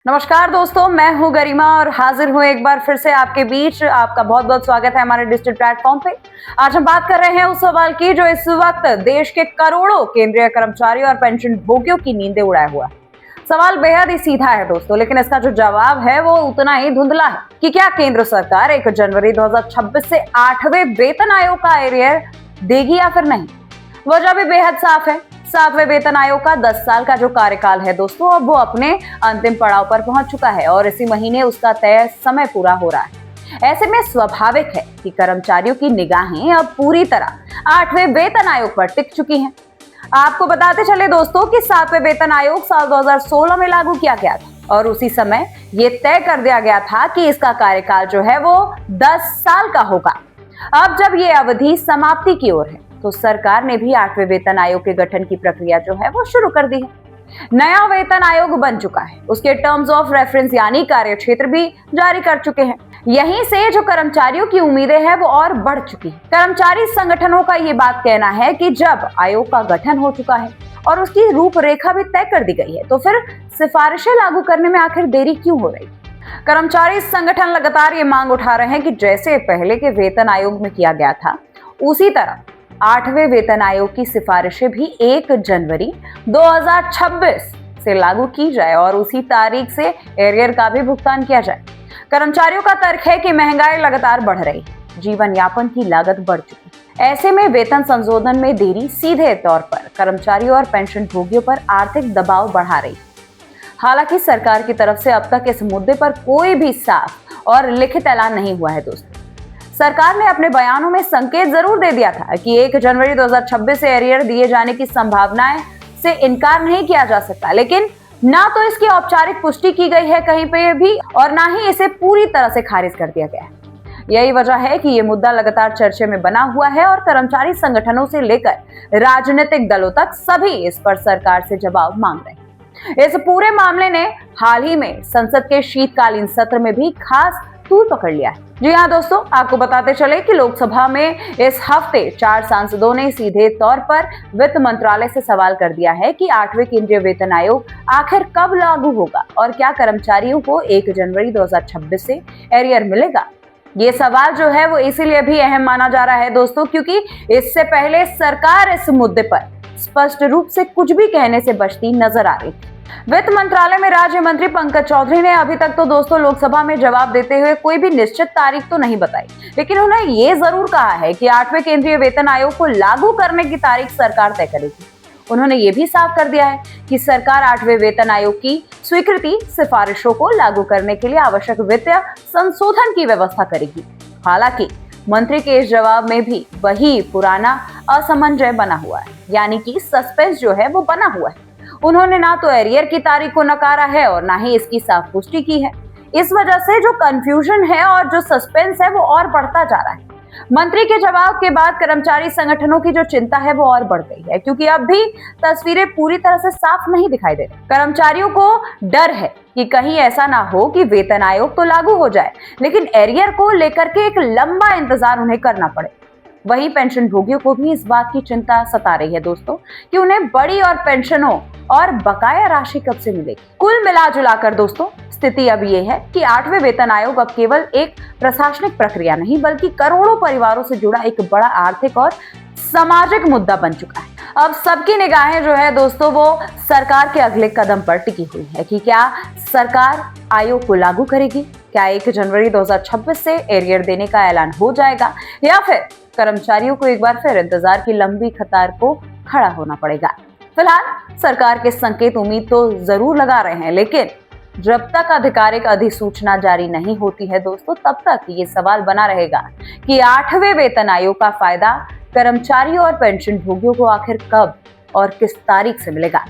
नमस्कार दोस्तों, मैं हूं गरिमा और हाजिर हूं एक बार फिर से आपके बीच। आपका बहुत बहुत स्वागत है हमारे डिजिटल प्लेटफॉर्म पे। आज हम बात कर रहे हैं उस सवाल की जो इस वक्त देश के करोड़ों केंद्रीय कर्मचारियों और पेंशन भोगियों की नींदें उड़ाया हुआ है। सवाल बेहद ही सीधा है दोस्तों, लेकिन इसका जो जवाब है वो उतना ही धुंधला है कि क्या केंद्र सरकार 1 जनवरी 2026 से 8वें वेतन आयोग का एरियर देगी या फिर नहीं। वजह भी बेहद साफ है। 7वें वेतन आयोग का 10 साल का जो कार्यकाल है दोस्तों, अब वो अपने अंतिम पड़ाव पर पहुंच चुका है और इसी महीने उसका तय समय पूरा हो रहा है। ऐसे में स्वाभाविक है कि कर्मचारियों की निगाहें अब पूरी तरह 8वें वेतन आयोग पर टिक चुकी हैं। आपको बताते चले दोस्तों कि 7वें वेतन आयोग साल 2016 में लागू किया गया था और उसी समय ये तय कर दिया गया था कि इसका कार्यकाल जो है वो 10 साल का होगा। अब जब ये अवधि समाप्ति की ओर है तो सरकार ने भी 8वें वेतन आयोग के गठन की प्रक्रिया जो है वो शुरू कर दी है। नया वेतन आयोग बन चुका है, उसके टर्म्स ऑफ रेफरेंस यानी कार्यक्षेत्र भी जारी कर चुके हैं। यहीं से जो कर्मचारियों की उम्मीदें हैं वो और बढ़ चुकी है। कर्मचारी संगठनों का ये बात कहना है कि जब आयोग का गठन हो चुका है और उसकी रूपरेखा भी तय कर दी गई है तो फिर सिफारिशें लागू करने में आखिर देरी क्यों हो रही। कर्मचारी संगठन लगातार ये मांग उठा रहे हैं कि जैसे पहले के वेतन आयोग में किया गया था उसी तरह 8वें वेतन आयोग की सिफारिशें भी 1 जनवरी 2026 से लागू की जाए और उसी तारीख से एरियर का भी भुगतान किया जाए। कर्मचारियों का तर्क है कि महंगाई लगातार बढ़ रही है, जीवन यापन की लागत बढ़ चुकी है। ऐसे में वेतन संशोधन में देरी सीधे तौर पर कर्मचारियों और पेंशन भोगियों पर आर्थिक दबाव बढ़ा रही है। हालांकि सरकार की तरफ से अब तक इस मुद्दे पर कोई भी साफ और लिखित ऐलान नहीं हुआ है दोस्तों। सरकार ने अपने बयानों में संकेत जरूर दे दिया था कि 1 जनवरी 2026 से एरियर दिए जाने की संभावनाएं से इनकार नहीं किया जा सकता, लेकिन ना तो इसकी औपचारिक पुष्टि की गई है कहीं पे भी और ना ही इसे पूरी तरह से खारिज कर दिया गया है। यही वजह है कि ये मुद्दा लगातार चर्चे में बना हुआ है और कर्मचारी संगठनों से लेकर राजनीतिक दलों तक सभी इस पर सरकार से जवाब मांग रहे हैं। इस पूरे मामले ने हाल ही में संसद के शीतकालीन सत्र में भी खास तूल पकड़ लिया है। जी हाँ दोस्तों, आपको बताते चले कि लोकसभा में इस हफ्ते 4 सांसदों ने सीधे तौर पर वित्त मंत्रालय से सवाल कर दिया है कि 8वें केंद्रीय वेतन आयोग आखिर कब लागू होगा और क्या कर्मचारियों को 1 जनवरी 2026 से एरियर मिलेगा। ये सवाल जो है वो इसीलिए भी अहम माना जा रहा है दोस्तों क्योंकि इससे पहले सरकार इस मुद्दे पर स्पष्ट रूप से कुछ भी कहने से बचती नजर आ रही थी। वित्त मंत्रालय में राज्य मंत्री पंकज चौधरी ने अभी तक तो दोस्तों लोकसभा में जवाब देते हुए कोई भी निश्चित तारीख तो नहीं बताई, लेकिन उन्होंने ये जरूर कहा है कि 8वें केंद्रीय वेतन आयोग को लागू करने की तारीख सरकार तय करेगी। उन्होंने ये भी साफ कर दिया है कि सरकार 8वें वेतन आयोग की स्वीकृति सिफारिशों को लागू करने के लिए आवश्यक वित्तीय संशोधन की व्यवस्था करेगी। हालांकि मंत्री के इस जवाब में भी वही पुराना असमंजस बना हुआ है, यानी कि सस्पेंस जो है वो बना हुआ है। उन्होंने ना तो एरियर की तारीख को नकारा है और ना ही इसकी साफ पुष्टि की है। इस वजह से जो कंफ्यूजन है और जो सस्पेंस है वो और बढ़ता जा रहा है। मंत्री के जवाब के बाद कर्मचारी संगठनों की जो चिंता है वो और बढ़ गई है क्योंकि अब भी तस्वीरें पूरी तरह से साफ नहीं दिखाई दे रही। कर्मचारियों को डर है कि कहीं ऐसा ना हो कि वेतन आयोग तो लागू हो जाए लेकिन एरियर को लेकर के एक लंबा इंतजार उन्हें करना पड़े। वहीं पेंशन भोगियों को भी इस बात की चिंता सता रही है दोस्तों कि उन्हें बड़ी और पेंशनों और बकाया राशि कब से मिलेगी। कुल मिलाजुलाकर दोस्तों स्थिति अब ये है कि 8वें वेतन आयोग अब केवल एक प्रशासनिक प्रक्रिया नहीं बल्कि करोड़ों परिवारों से जुड़ा एक बड़ा आर्थिक और सामाजिक मुद्दा बन चुका है। अब सबकी निगाहें जो है दोस्तों वो सरकार के अगले कदम पर टिकी हुई है कि क्या सरकार आयोग को लागू करेगी, क्या 1 जनवरी 2026 से एरियर देने का ऐलान हो जाएगा या फिर कर्मचारियों को एक बार फिर इंतजार की लंबी कतार को खड़ा होना पड़ेगा। फिलहाल सरकार के संकेत उम्मीद तो जरूर लगा रहे हैं, लेकिन जब तक आधिकारिक अधिसूचना जारी नहीं होती है दोस्तों तब तक ये सवाल बना रहेगा कि 8वें वेतन आयोग का फायदा कर्मचारियों और पेंशन भोगियों को आखिर कब और किस तारीख से मिलेगा।